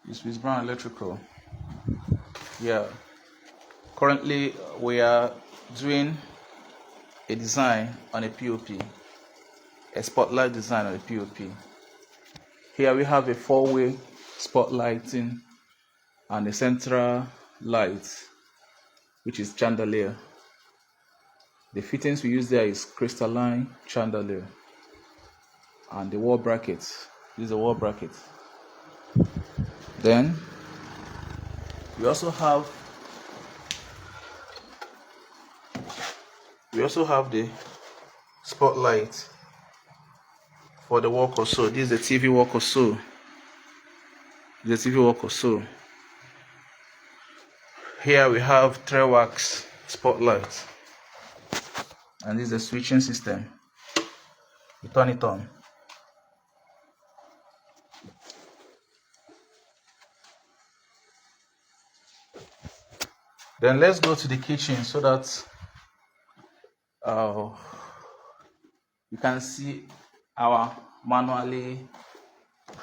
It's Swiss Brown Electrical. Yeah. Currently, we are doing a design on a POP, a spotlight design on a POP. Here we have a four-way spotlighting and a central light, which is chandelier. The fittings we use there is crystalline chandelier and the wall bracket. This is a wall bracket. Then we also have the spotlight for the wall console. This is the TV wall console. Here we have 3 wax spotlight, and this is the switching system. You turn it on. Then let's go to the kitchen so that you can see our manually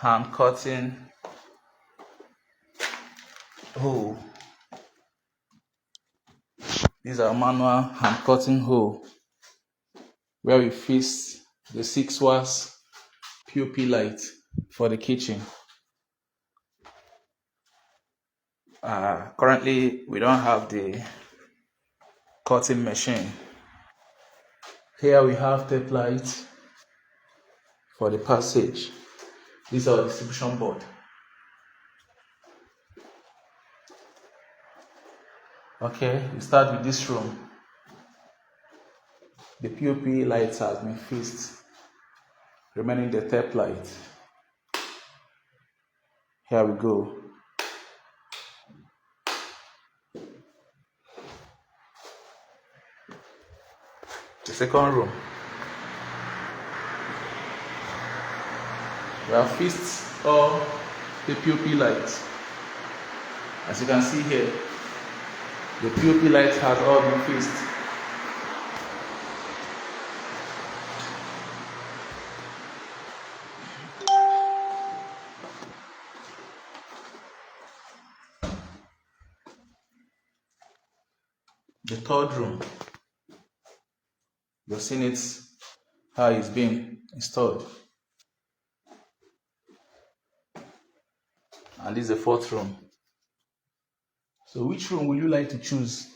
hand cutting hole. These are manual hand cutting hole where we fix the 6 watts POP light for the kitchen. Currently, we don't have the cutting machine. Here we have tape lights for the passage. This is our distribution board. Okay, we start with this room. The POP lights has been fixed, remaining the tape light. Here we go. The second room. We have fixed all the POP lights. As you can see here, the POP light has all been fixed. The third room, you've seen it, how it's being installed. And this is the fourth room. So which room would you like to choose?